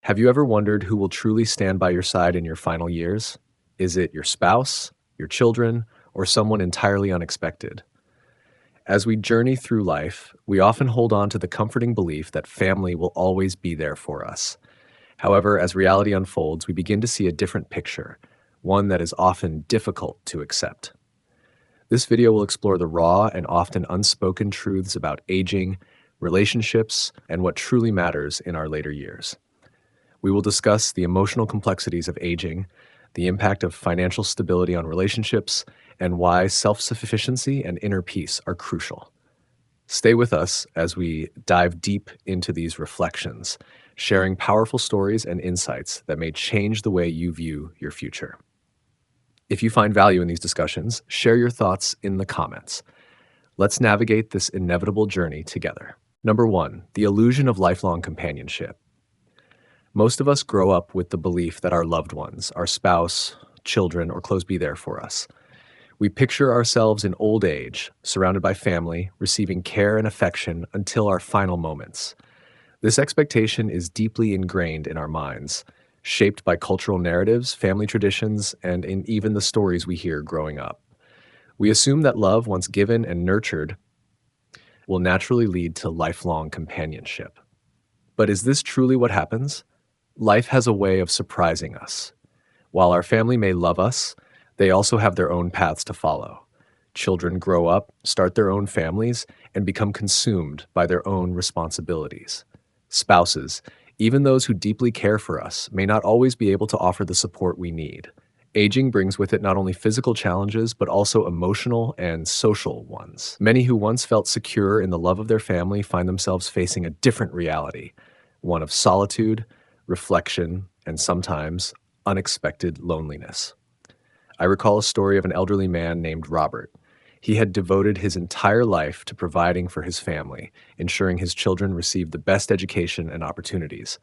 Have you ever wondered who will truly stand by your side in your final years? Is it your spouse, your children, or someone entirely unexpected? As we journey through life, we often hold on to the comforting belief that family will always be there for us. However, as reality unfolds, we begin to see a different picture, one that is often difficult to accept. This video will explore the raw and often unspoken truths about aging, relationships, and what truly matters in our later years. We will discuss the emotional complexities of aging, the impact of financial stability on relationships, and why self-sufficiency and inner peace are crucial. Stay with us as we dive deep into these reflections, sharing powerful stories and insights that may change the way you view your future. If you find value in these discussions, share your thoughts in the comments. Let's navigate this inevitable journey together. Number 1, the illusion of lifelong companionship. Most of us grow up with the belief that our loved ones, our spouse, children, or close be there for us. We picture ourselves in old age, surrounded by family, receiving care and affection until our final moments. This expectation is deeply ingrained in our minds, shaped by cultural narratives, family traditions, and in even the stories we hear growing up. We assume that love, once given and nurtured, will naturally lead to lifelong companionship. But is this truly what happens? Life has a way of surprising us. While our family may love us, they also have their own paths to follow. Children grow up, start their own families, and become consumed by their own responsibilities. Spouses, even those who deeply care for us, may not always be able to offer the support we need. Aging brings with it not only physical challenges, but also emotional and social ones. Many who once felt secure in the love of their family find themselves facing a different reality, one of solitude, reflection, and sometimes unexpected loneliness. I recall a story of an elderly man named Robert. He had devoted his entire life to providing for his family, ensuring his children received the best education and opportunities.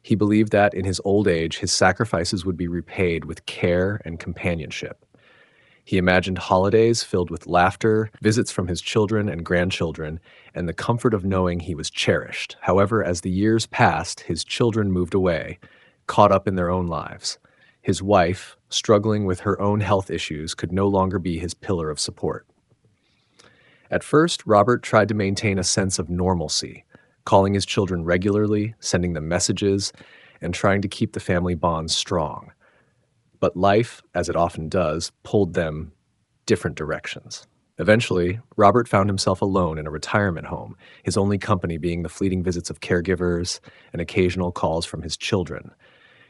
He believed that in his old age, his sacrifices would be repaid with care and companionship. He imagined holidays filled with laughter, visits from his children and grandchildren, and the comfort of knowing he was cherished. However, as the years passed, his children moved away, caught up in their own lives. His wife, struggling with her own health issues, could no longer be his pillar of support. At first, Robert tried to maintain a sense of normalcy, calling his children regularly, sending them messages, and trying to keep the family bonds strong. But life, as it often does, pulled them different directions. Eventually, Robert found himself alone in a retirement home, his only company being the fleeting visits of caregivers and occasional calls from his children.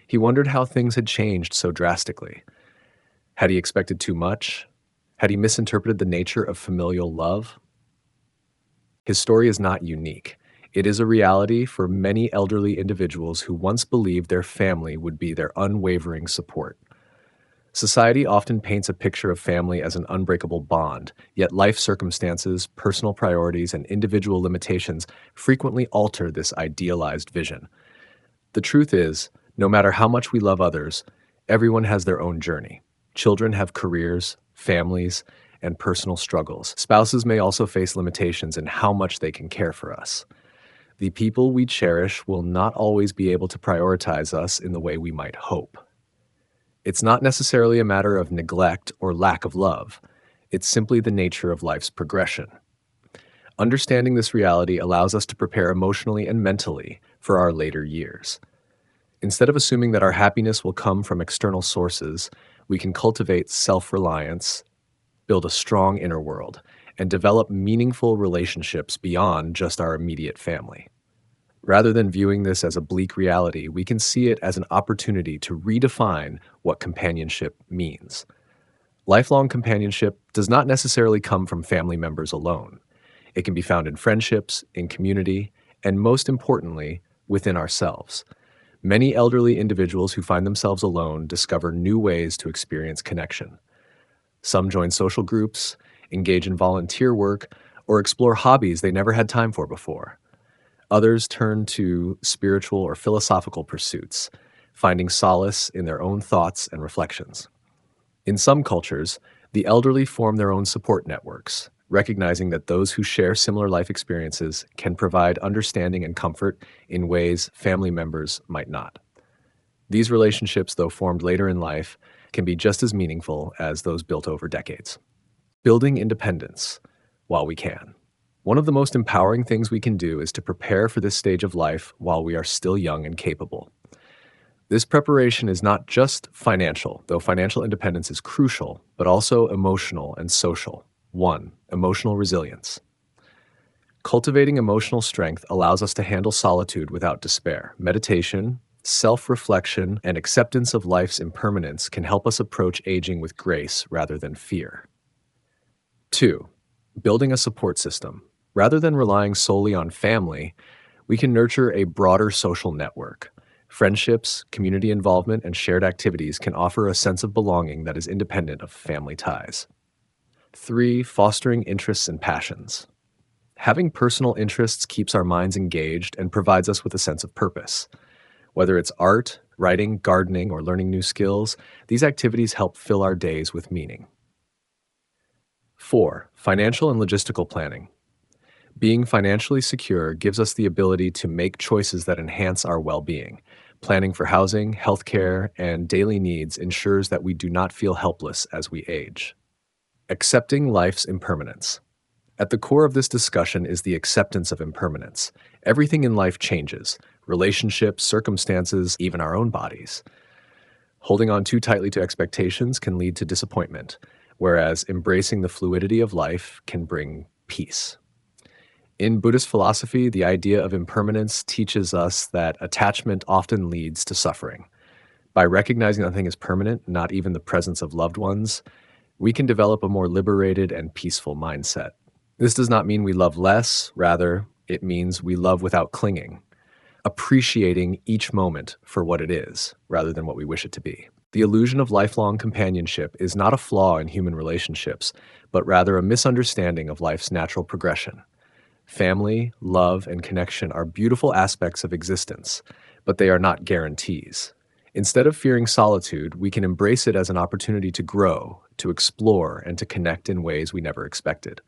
He wondered how things had changed so drastically. Had he expected too much? Had he misinterpreted the nature of familial love? His story is not unique. It is a reality for many elderly individuals who once believed their family would be their unwavering support. Society often paints a picture of family as an unbreakable bond, yet life circumstances, personal priorities, and individual limitations frequently alter this idealized vision. The truth is, no matter how much we love others, everyone has their own journey. Children have careers, families, and personal struggles. Spouses may also face limitations in how much they can care for us. The people we cherish will not always be able to prioritize us in the way we might hope. It's not necessarily a matter of neglect or lack of love. It's simply the nature of life's progression. Understanding this reality allows us to prepare emotionally and mentally for our later years. Instead of assuming that our happiness will come from external sources, we can cultivate self-reliance, build a strong inner world, and develop meaningful relationships beyond just our immediate family. Rather than viewing this as a bleak reality, we can see it as an opportunity to redefine what companionship means. Lifelong companionship does not necessarily come from family members alone. It can be found in friendships, in community, and most importantly, within ourselves. Many elderly individuals who find themselves alone discover new ways to experience connection. Some join social groups, engage in volunteer work, or explore hobbies they never had time for before. Others turn to spiritual or philosophical pursuits, finding solace in their own thoughts and reflections. In some cultures, the elderly form their own support networks, recognizing that those who share similar life experiences can provide understanding and comfort in ways family members might not. These relationships, though formed later in life, can be just as meaningful as those built over decades. Building independence while we can. One of the most empowering things we can do is to prepare for this stage of life while we are still young and capable. This preparation is not just financial, though financial independence is crucial, but also emotional and social. 1. Emotional resilience. Cultivating emotional strength allows us to handle solitude without despair. Meditation, self-reflection, and acceptance of life's impermanence can help us approach aging with grace rather than fear. 2. Building a support system. Rather than relying solely on family, we can nurture a broader social network. Friendships, community involvement, and shared activities can offer a sense of belonging that is independent of family ties. 3. Fostering interests and passions. Having personal interests keeps our minds engaged and provides us with a sense of purpose. Whether it's art, writing, gardening, or learning new skills, these activities help fill our days with meaning. 4. Financial and logistical planning. Being financially secure gives us the ability to make choices that enhance our well-being. Planning for housing, healthcare, and daily needs ensures that we do not feel helpless as we age. Accepting life's impermanence. At the core of this discussion is the acceptance of impermanence. Everything in life changes: relationships, circumstances, even our own bodies. Holding on too tightly to expectations can lead to disappointment, whereas embracing the fluidity of life can bring peace. In Buddhist philosophy, the idea of impermanence teaches us that attachment often leads to suffering. By recognizing nothing is permanent, not even the presence of loved ones, we can develop a more liberated and peaceful mindset. This does not mean we love less, rather, it means we love without clinging, appreciating each moment for what it is, rather than what we wish it to be. The illusion of lifelong companionship is not a flaw in human relationships, but rather a misunderstanding of life's natural progression. Family, love, and connection are beautiful aspects of existence, but they are not guarantees. Instead of fearing solitude, we can embrace it as an opportunity to grow, to explore, and to connect in ways we never expected.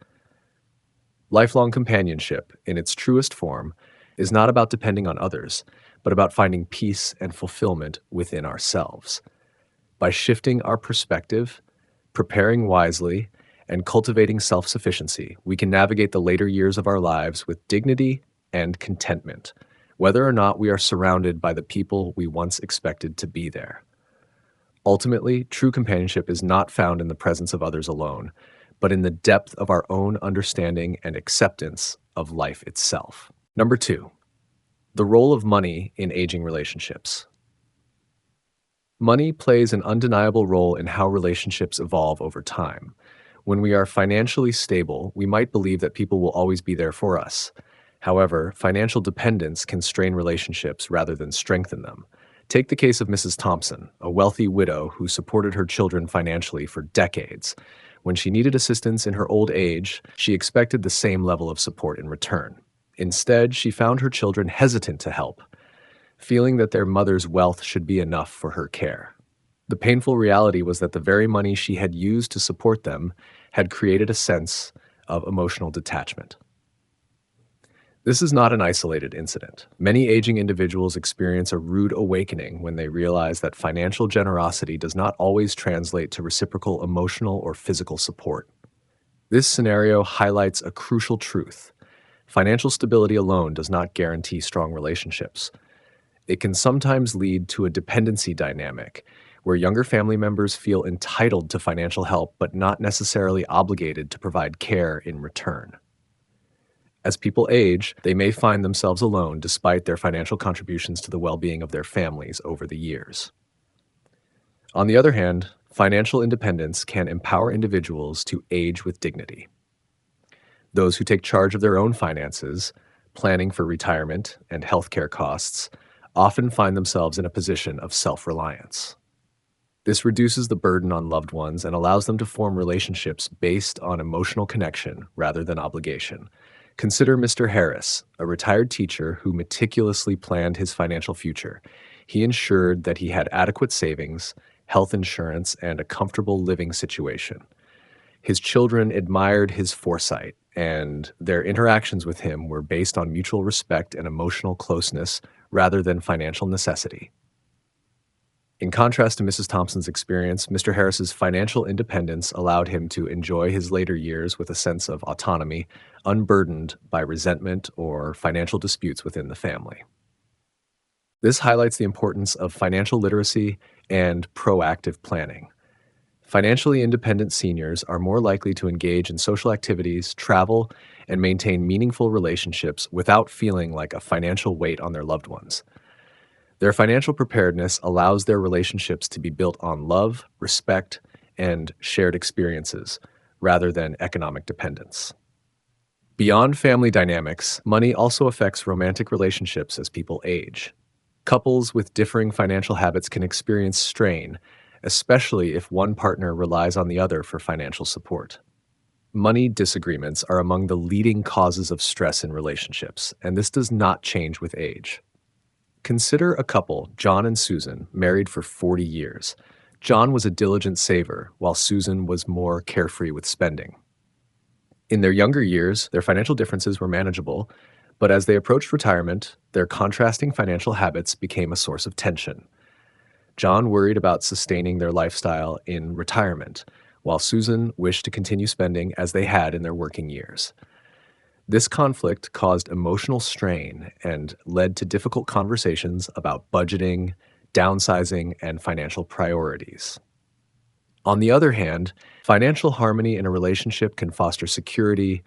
Lifelong companionship, in its truest form, is not about depending on others, but about finding peace and fulfillment within ourselves. By shifting our perspective, preparing wisely, and cultivating self-sufficiency, we can navigate the later years of our lives with dignity and contentment, whether or not we are surrounded by the people we once expected to be there. Ultimately, true companionship is not found in the presence of others alone, but in the depth of our own understanding and acceptance of life itself. Number 2, the role of money in aging relationships. Money plays an undeniable role in how relationships evolve over time. When we are financially stable, we might believe that people will always be there for us. However, financial dependence can strain relationships rather than strengthen them. Take the case of Mrs. Thompson, a wealthy widow who supported her children financially for decades. When she needed assistance in her old age, she expected the same level of support in return. Instead, she found her children hesitant to help, feeling that their mother's wealth should be enough for her care. The painful reality was that the very money she had used to support them had created a sense of emotional detachment. This is not an isolated incident. Many aging individuals experience a rude awakening when they realize that financial generosity does not always translate to reciprocal emotional or physical support. This scenario highlights a crucial truth. Financial stability alone does not guarantee strong relationships. It can sometimes lead to a dependency dynamic, where younger family members feel entitled to financial help but not necessarily obligated to provide care in return. As people age, they may find themselves alone despite their financial contributions to the well-being of their families over the years. On the other hand, financial independence can empower individuals to age with dignity. Those who take charge of their own finances, planning for retirement and healthcare costs, often find themselves in a position of self-reliance. This reduces the burden on loved ones and allows them to form relationships based on emotional connection rather than obligation. Consider Mr. Harris, a retired teacher who meticulously planned his financial future. He ensured that he had adequate savings, health insurance, and a comfortable living situation. His children admired his foresight, and their interactions with him were based on mutual respect and emotional closeness rather than financial necessity. In contrast to Mrs. Thompson's experience, Mr. Harris's financial independence allowed him to enjoy his later years with a sense of autonomy, unburdened by resentment or financial disputes within the family. This highlights the importance of financial literacy and proactive planning. Financially independent seniors are more likely to engage in social activities, travel, and maintain meaningful relationships without feeling like a financial weight on their loved ones. Their financial preparedness allows their relationships to be built on love, respect, and shared experiences, rather than economic dependence. Beyond family dynamics, money also affects romantic relationships as people age. Couples with differing financial habits can experience strain, especially if one partner relies on the other for financial support. Money disagreements are among the leading causes of stress in relationships, and this does not change with age. Consider a couple, John and Susan, married for 40 years. John was a diligent saver, while Susan was more carefree with spending. In their younger years, their financial differences were manageable, but as they approached retirement, their contrasting financial habits became a source of tension. John worried about sustaining their lifestyle in retirement, while Susan wished to continue spending as they had in their working years. This conflict caused emotional strain and led to difficult conversations about budgeting, downsizing, and financial priorities. On the other hand, financial harmony in a relationship can foster security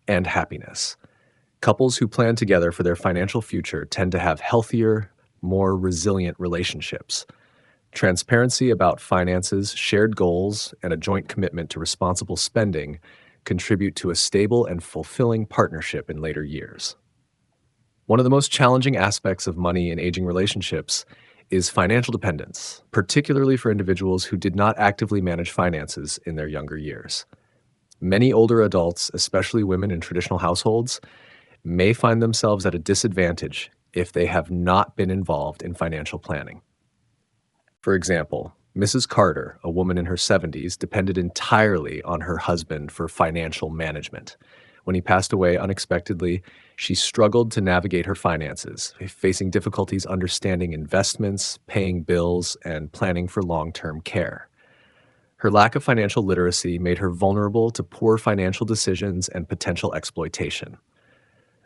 and happiness. Couples who plan together for their financial future tend to have healthier, more resilient relationships. Transparency about finances, shared goals, and a joint commitment to responsible spending contribute to a stable and fulfilling partnership in later years. One of the most challenging aspects of money in aging relationships is financial dependence, particularly for individuals who did not actively manage finances in their younger years. Many older adults, especially women in traditional households, may find themselves at a disadvantage if they have not been involved in financial planning. For example, Mrs. Carter, a woman in her 70s, depended entirely on her husband for financial management. When he passed away unexpectedly, she struggled to navigate her finances, facing difficulties understanding investments, paying bills, and planning for long-term care. Her lack of financial literacy made her vulnerable to poor financial decisions and potential exploitation.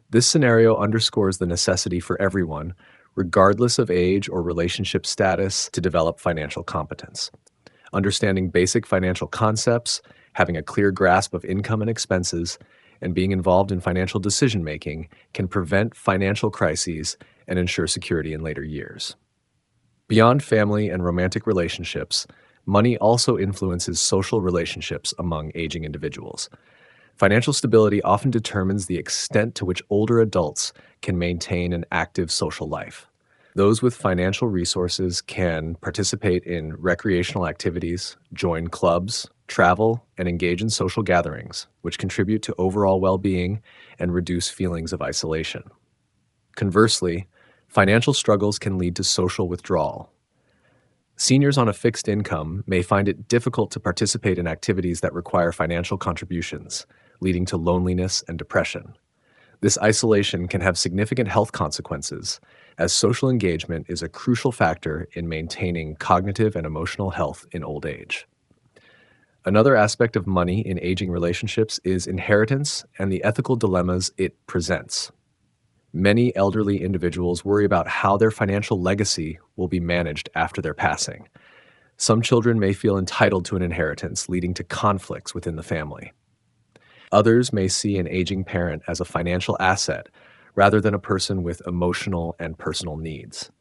This scenario underscores the necessity for everyone, regardless of age or relationship status, to develop financial competence. Understanding basic financial concepts, having a clear grasp of income and expenses, and being involved in financial decision-making can prevent financial crises and ensure security in later years. Beyond family and romantic relationships, money also influences social relationships among aging individuals. Financial stability often determines the extent to which older adults can maintain an active social life. Those with financial resources can participate in recreational activities, join clubs, travel, and engage in social gatherings, which contribute to overall well-being and reduce feelings of isolation. Conversely, financial struggles can lead to social withdrawal. Seniors on a fixed income may find it difficult to participate in activities that require financial contributions, leading to loneliness and depression. This isolation can have significant health consequences, as social engagement is a crucial factor in maintaining cognitive and emotional health in old age. Another aspect of money in aging relationships is inheritance and the ethical dilemmas it presents. Many elderly individuals worry about how their financial legacy will be managed after their passing. Some children may feel entitled to an inheritance, leading to conflicts within the family. Others may see an aging parent as a financial asset rather than a person with emotional and personal needs.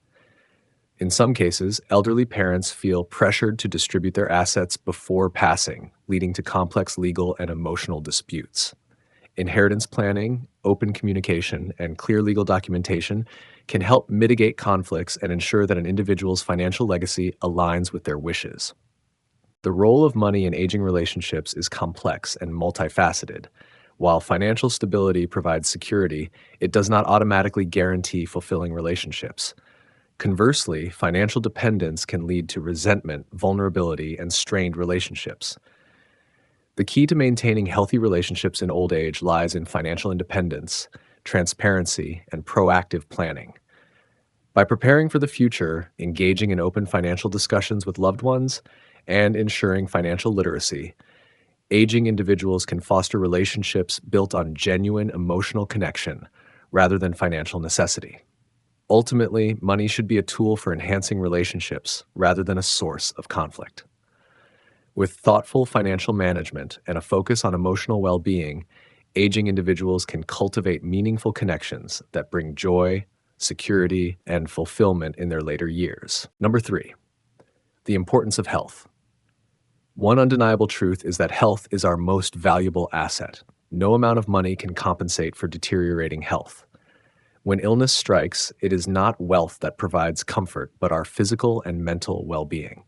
In some cases, elderly parents feel pressured to distribute their assets before passing, leading to complex legal and emotional disputes. Inheritance planning, open communication, and clear legal documentation can help mitigate conflicts and ensure that an individual's financial legacy aligns with their wishes. The role of money in aging relationships is complex and multifaceted. While financial stability provides security, it does not automatically guarantee fulfilling relationships. Conversely, financial dependence can lead to resentment, vulnerability, and strained relationships. The key to maintaining healthy relationships in old age lies in financial independence, transparency, and proactive planning. By preparing for the future, engaging in open financial discussions with loved ones, and ensuring financial literacy, aging individuals can foster relationships built on genuine emotional connection rather than financial necessity. Ultimately, money should be a tool for enhancing relationships rather than a source of conflict. With thoughtful financial management and a focus on emotional well being, aging individuals can cultivate meaningful connections that bring joy, security, and fulfillment in their later years. Number three, the importance of health. One undeniable truth is that health is our most valuable asset. No amount of money can compensate for deteriorating health. When illness strikes, it is not wealth that provides comfort, but our physical and mental well being.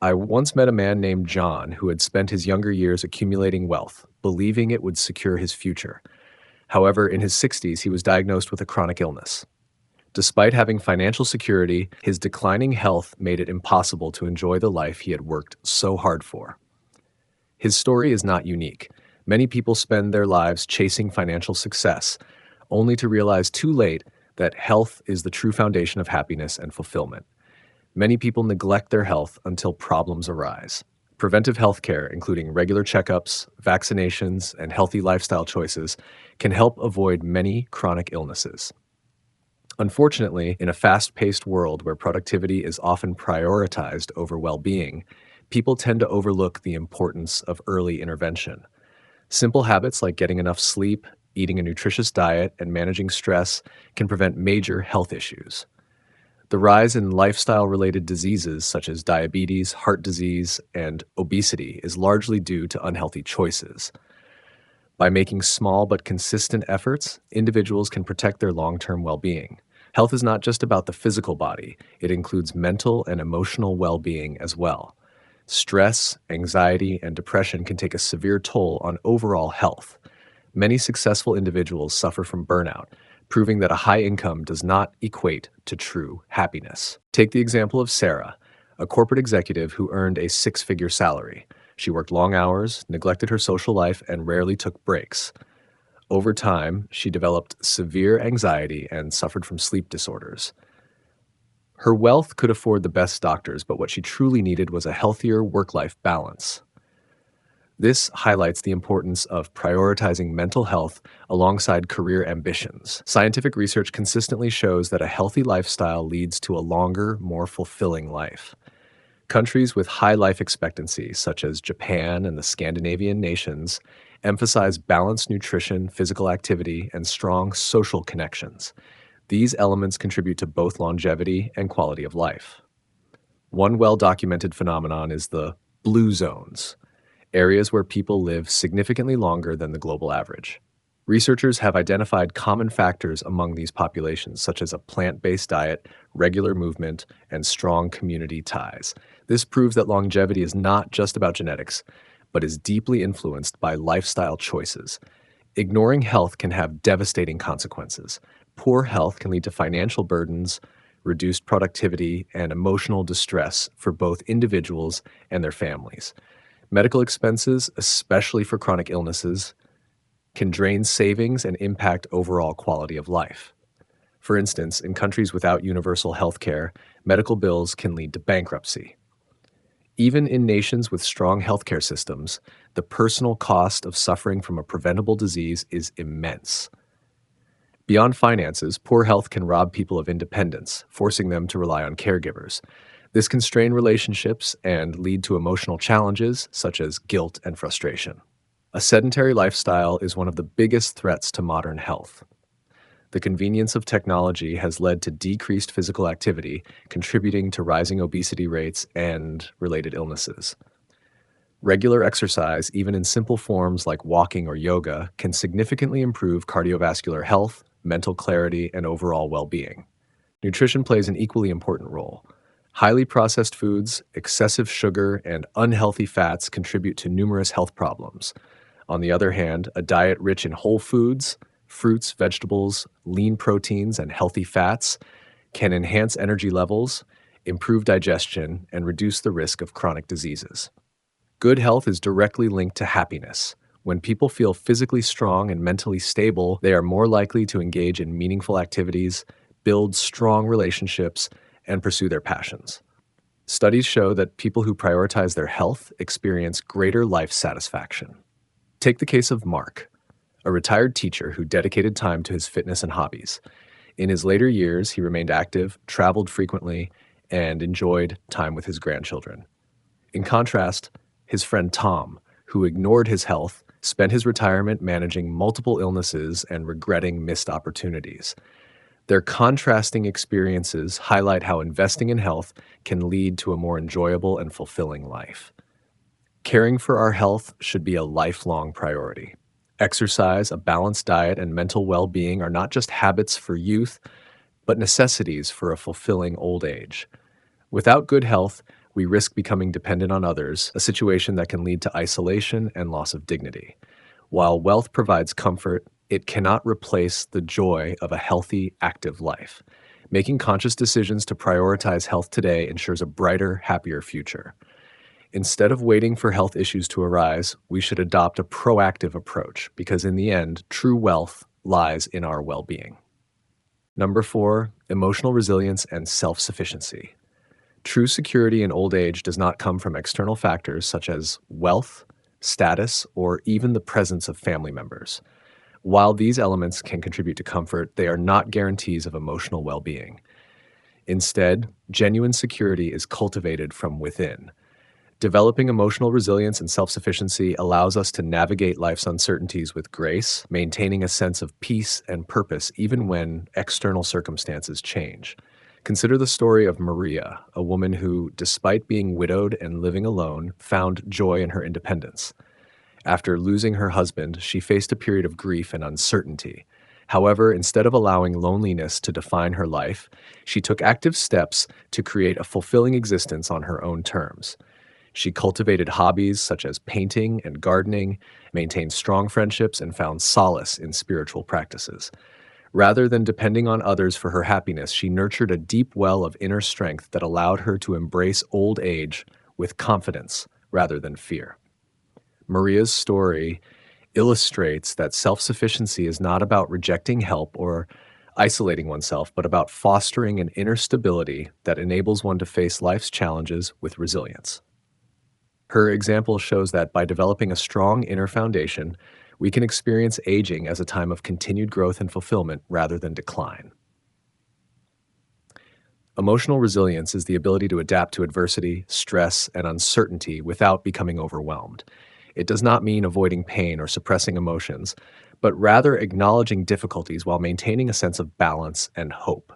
I once met a man named John who had spent his younger years accumulating wealth, believing it would secure his future. However, in his 60s, he was diagnosed with a chronic illness. Despite having financial security, his declining health made it impossible to enjoy the life he had worked so hard for. His story is not unique. Many people spend their lives chasing financial success, only to realize too late that health is the true foundation of happiness and fulfillment. Many people neglect their health until problems arise. Preventive health care, including regular checkups, vaccinations, and healthy lifestyle choices, can help avoid many chronic illnesses. Unfortunately, in a fast-paced world where productivity is often prioritized over well-being, people tend to overlook the importance of early intervention. Simple habits like getting enough sleep, eating a nutritious diet, and managing stress can prevent major health issues. The rise in lifestyle-related diseases such as diabetes, heart disease, and obesity is largely due to unhealthy choices. By making small but consistent efforts, individuals can protect their long-term well-being. Health is not just about the physical body, it includes mental and emotional well-being as well. Stress, anxiety, and depression can take a severe toll on overall health. Many successful individuals suffer from burnout, proving that a high income does not equate to true happiness. Take the example of Sarah, a corporate executive who earned a six-figure salary. She worked long hours, neglected her social life, and rarely took breaks. Over time, she developed severe anxiety and suffered from sleep disorders. Her wealth could afford the best doctors, but what she truly needed was a healthier work-life balance. This highlights the importance of prioritizing mental health alongside career ambitions. Scientific research consistently shows that a healthy lifestyle leads to a longer, more fulfilling life. Countries with high life expectancy, such as Japan and the Scandinavian nations, emphasize balanced nutrition, physical activity, and strong social connections. These elements contribute to both longevity and quality of life. One well-documented phenomenon is the blue zones, areas where people live significantly longer than the global average. Researchers have identified common factors among these populations, such as a plant-based diet, regular movement, and strong community ties. This proves that longevity is not just about genetics, but is deeply influenced by lifestyle choices. Ignoring health can have devastating consequences. Poor health can lead to financial burdens, reduced productivity, and emotional distress for both individuals and their families. Medical expenses, especially for chronic illnesses, can drain savings and impact overall quality of life. For instance, in countries without universal health care, medical bills can lead to bankruptcy. Even in nations with strong healthcare systems, the personal cost of suffering from a preventable disease is immense. Beyond finances, poor health can rob people of independence, forcing them to rely on caregivers. This can strain relationships and lead to emotional challenges such as guilt and frustration. A sedentary lifestyle is one of the biggest threats to modern health. The convenience of technology has led to decreased physical activity, contributing to rising obesity rates and related illnesses. Regular exercise, even in simple forms like walking or yoga, can significantly improve cardiovascular health, mental clarity, and overall well-being. Nutrition plays an equally important role. Highly processed foods, excessive sugar, and unhealthy fats contribute to numerous health problems. On the other hand, a diet rich in whole foods, fruits, vegetables, lean proteins, and healthy fats can enhance energy levels, improve digestion, and reduce the risk of chronic diseases. Good health is directly linked to happiness. When people feel physically strong and mentally stable, they are more likely to engage in meaningful activities, build strong relationships, and pursue their passions. Studies show that people who prioritize their health experience greater life satisfaction. Take the case of Mark, a retired teacher who dedicated time to his fitness and hobbies. In his later years, he remained active, traveled frequently, and enjoyed time with his grandchildren. In contrast, his friend Tom, who ignored his health, spent his retirement managing multiple illnesses and regretting missed opportunities. Their contrasting experiences highlight how investing in health can lead to a more enjoyable and fulfilling life. Caring for our health should be a lifelong priority. Exercise, a balanced diet, and mental well-being are not just habits for youth, but necessities for a fulfilling old age. Without good health, we risk becoming dependent on others, a situation that can lead to isolation and loss of dignity. While wealth provides comfort, it cannot replace the joy of a healthy, active life. Making conscious decisions to prioritize health today ensures a brighter, happier future. Instead of waiting for health issues to arise, we should adopt a proactive approach because in the end, true wealth lies in our well-being. Number 4, emotional resilience and self-sufficiency. True security in old age does not come from external factors such as wealth, status, or even the presence of family members. While these elements can contribute to comfort, they are not guarantees of emotional well-being. Instead, genuine security is cultivated from within. Developing emotional resilience and self-sufficiency allows us to navigate life's uncertainties with grace, maintaining a sense of peace and purpose even when external circumstances change. Consider the story of Maria, a woman who, despite being widowed and living alone, found joy in her independence. After losing her husband, she faced a period of grief and uncertainty. However, instead of allowing loneliness to define her life, she took active steps to create a fulfilling existence on her own terms. She cultivated hobbies such as painting and gardening, maintained strong friendships, and found solace in spiritual practices. Rather than depending on others for her happiness, she nurtured a deep well of inner strength that allowed her to embrace old age with confidence rather than fear. Maria's story illustrates that self-sufficiency is not about rejecting help or isolating oneself, but about fostering an inner stability that enables one to face life's challenges with resilience. Her example shows that by developing a strong inner foundation, we can experience aging as a time of continued growth and fulfillment rather than decline. Emotional resilience is the ability to adapt to adversity, stress, and uncertainty without becoming overwhelmed. It does not mean avoiding pain or suppressing emotions, but rather acknowledging difficulties while maintaining a sense of balance and hope.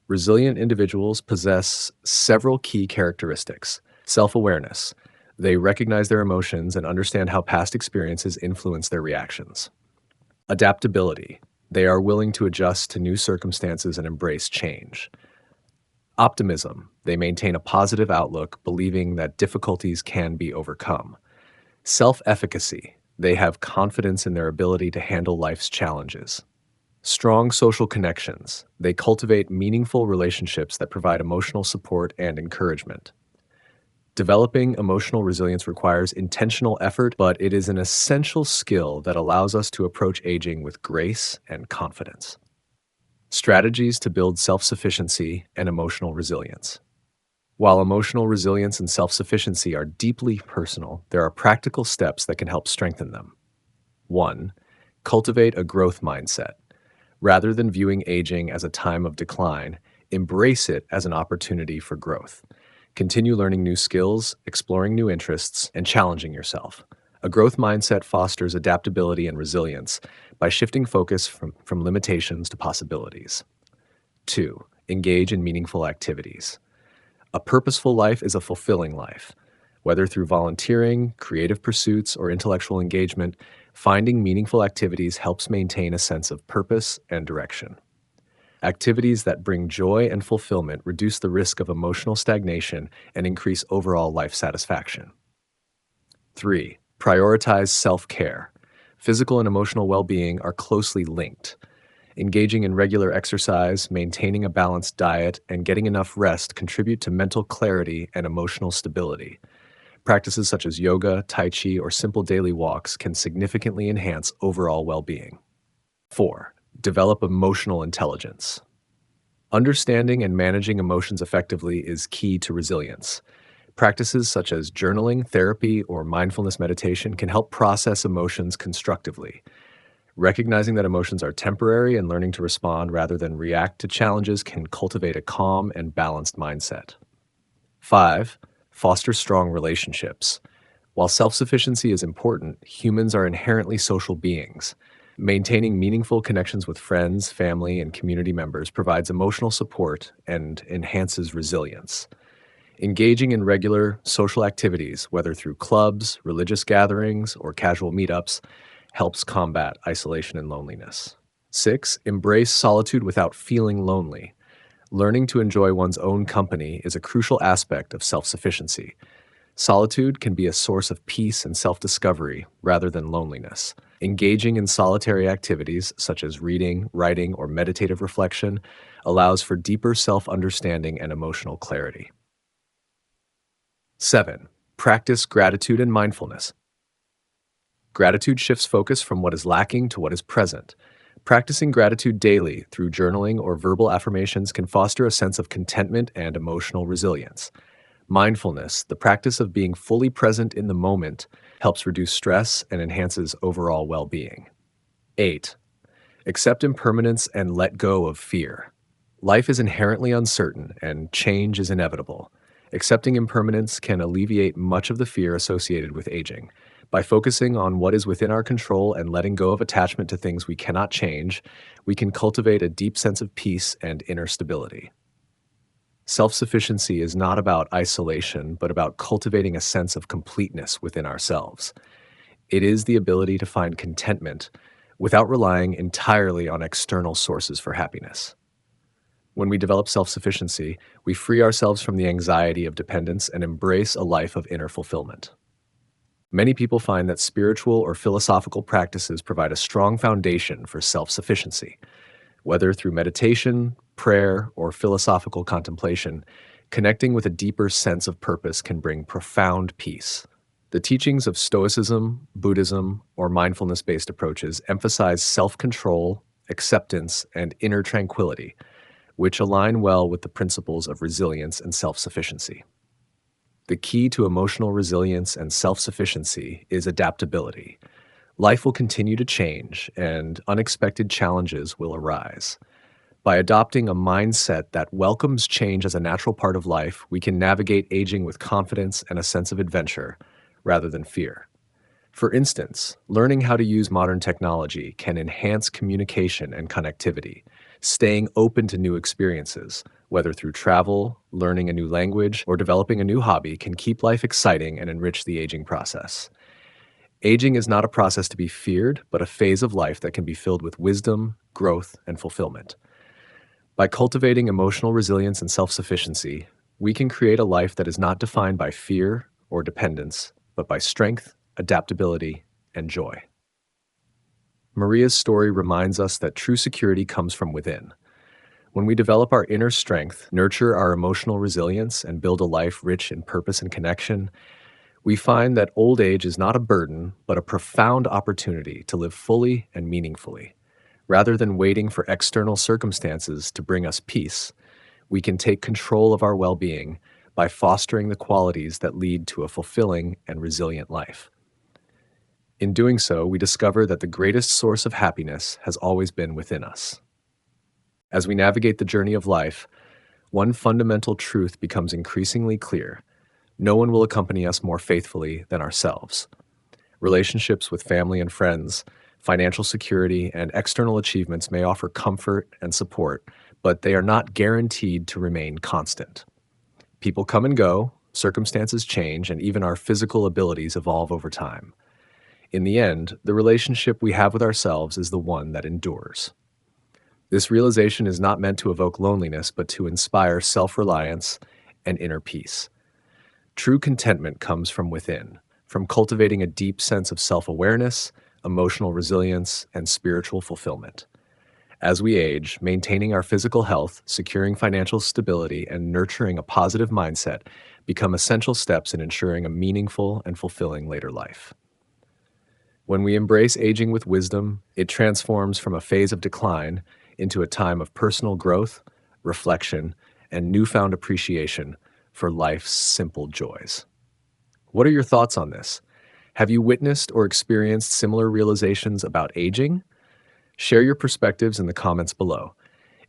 Resilient individuals possess several key characteristics. Self-awareness. They recognize their emotions and understand how past experiences influence their reactions. Adaptability. They are willing to adjust to new circumstances and embrace change. Optimism. They maintain a positive outlook, believing that difficulties can be overcome. Self-efficacy. They have confidence in their ability to handle life's challenges. Strong social connections. They cultivate meaningful relationships that provide emotional support and encouragement. Developing emotional resilience requires intentional effort, but it is an essential skill that allows us to approach aging with grace and confidence. Strategies to build self-sufficiency and emotional resilience. While emotional resilience and self-sufficiency are deeply personal, there are practical steps that can help strengthen them. 1. Cultivate a growth mindset. Rather than viewing aging as a time of decline, embrace it as an opportunity for growth. Continue learning new skills, exploring new interests, and challenging yourself. A growth mindset fosters adaptability and resilience by shifting focus from limitations to possibilities. 2. Engage in meaningful activities. A purposeful life is a fulfilling life. Whether through volunteering, creative pursuits, or intellectual engagement, finding meaningful activities helps maintain a sense of purpose and direction. Activities that bring joy and fulfillment reduce the risk of emotional stagnation and increase overall life satisfaction. 3. Prioritize self-care. Physical and emotional well-being are closely linked. Engaging in regular exercise, maintaining a balanced diet, and getting enough rest contribute to mental clarity and emotional stability. Practices such as yoga, tai chi, or simple daily walks can significantly enhance overall well-being. 4. Develop emotional intelligence. Understanding and managing emotions effectively is key to resilience. Practices such as journaling, therapy, or mindfulness meditation can help process emotions constructively. Recognizing that emotions are temporary and learning to respond rather than react to challenges can cultivate a calm and balanced mindset. 5. Foster strong relationships. While self sufficiency is important, humans are inherently social beings. Maintaining meaningful connections with friends, family, and community members provides emotional support and enhances resilience. Engaging in regular social activities, whether through clubs, religious gatherings, or casual meetups, helps combat isolation and loneliness. 6. Embrace solitude without feeling lonely. Learning to enjoy one's own company is a crucial aspect of self sufficiency. Solitude can be a source of peace and self discovery rather than loneliness. Engaging in solitary activities such as reading, writing, or meditative reflection allows for deeper self understanding and emotional clarity. 7. Practice gratitude and mindfulness. Gratitude shifts focus from what is lacking to what is present. Practicing gratitude daily through journaling or verbal affirmations can foster a sense of contentment and emotional resilience. Mindfulness, the practice of being fully present in the moment, helps reduce stress and enhances overall well being. 8. Accept impermanence and let go of fear. Life is inherently uncertain and change is inevitable. Accepting impermanence can alleviate much of the fear associated with aging. By focusing on what is within our control and letting go of attachment to things we cannot change, we can cultivate a deep sense of peace and inner stability. Self sufficiency is not about isolation, but about cultivating a sense of completeness within ourselves. It is the ability to find contentment without relying entirely on external sources for happiness. When we develop self sufficiency, we free ourselves from the anxiety of dependence and embrace a life of inner fulfillment. Many people find that spiritual or philosophical practices provide a strong foundation for self sufficiency. Whether through meditation, prayer, or philosophical contemplation, connecting with a deeper sense of purpose can bring profound peace. The teachings of Stoicism, Buddhism, or mindfulness based approaches emphasize self control, acceptance, and inner tranquility, which align well with the principles of resilience and self sufficiency. The key to emotional resilience and self sufficiency is adaptability. Life will continue to change, and unexpected challenges will arise. By adopting a mindset that welcomes change as a natural part of life, we can navigate aging with confidence and a sense of adventure rather than fear. For instance, learning how to use modern technology can enhance communication and connectivity. Staying open to new experiences, whether through travel, learning a new language, or developing a new hobby, can keep life exciting and enrich the aging process. Aging is not a process to be feared, but a phase of life that can be filled with wisdom, growth, and fulfillment. By cultivating emotional resilience and self sufficiency, we can create a life that is not defined by fear or dependence, but by strength, adaptability, and joy. Maria's story reminds us that true security comes from within. When we develop our inner strength, nurture our emotional resilience, and build a life rich in purpose and connection, we find that old age is not a burden, but a profound opportunity to live fully and meaningfully. Rather than waiting for external circumstances to bring us peace, we can take control of our well being by fostering the qualities that lead to a fulfilling and resilient life. In doing so, we discover that the greatest source of happiness has always been within us. As we navigate the journey of life, one fundamental truth becomes increasingly clear: no one will accompany us more faithfully than ourselves. Relationships with family and friends, financial security, and external achievements may offer comfort and support, but they are not guaranteed to remain constant. People come and go, circumstances change, and even our physical abilities evolve over time. In the end, the relationship we have with ourselves is the one that endures. This realization is not meant to evoke loneliness, but to inspire self-reliance and inner peace. True contentment comes from within, from cultivating a deep sense of self-awareness, emotional resilience, and spiritual fulfillment. As we age, maintaining our physical health, securing financial stability, and nurturing a positive mindset become essential steps in ensuring a meaningful and fulfilling later life. When we embrace aging with wisdom, it transforms from a phase of decline into a time of personal growth, reflection, and newfound appreciation for life's simple joys. What are your thoughts on this? Have you witnessed or experienced similar realizations about aging? Share your perspectives in the comments below.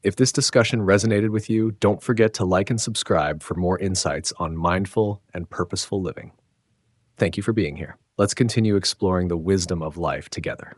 If this discussion resonated with you, don't forget to like and subscribe for more insights on mindful and purposeful living. Thank you for being here. Let's continue exploring the wisdom of life together.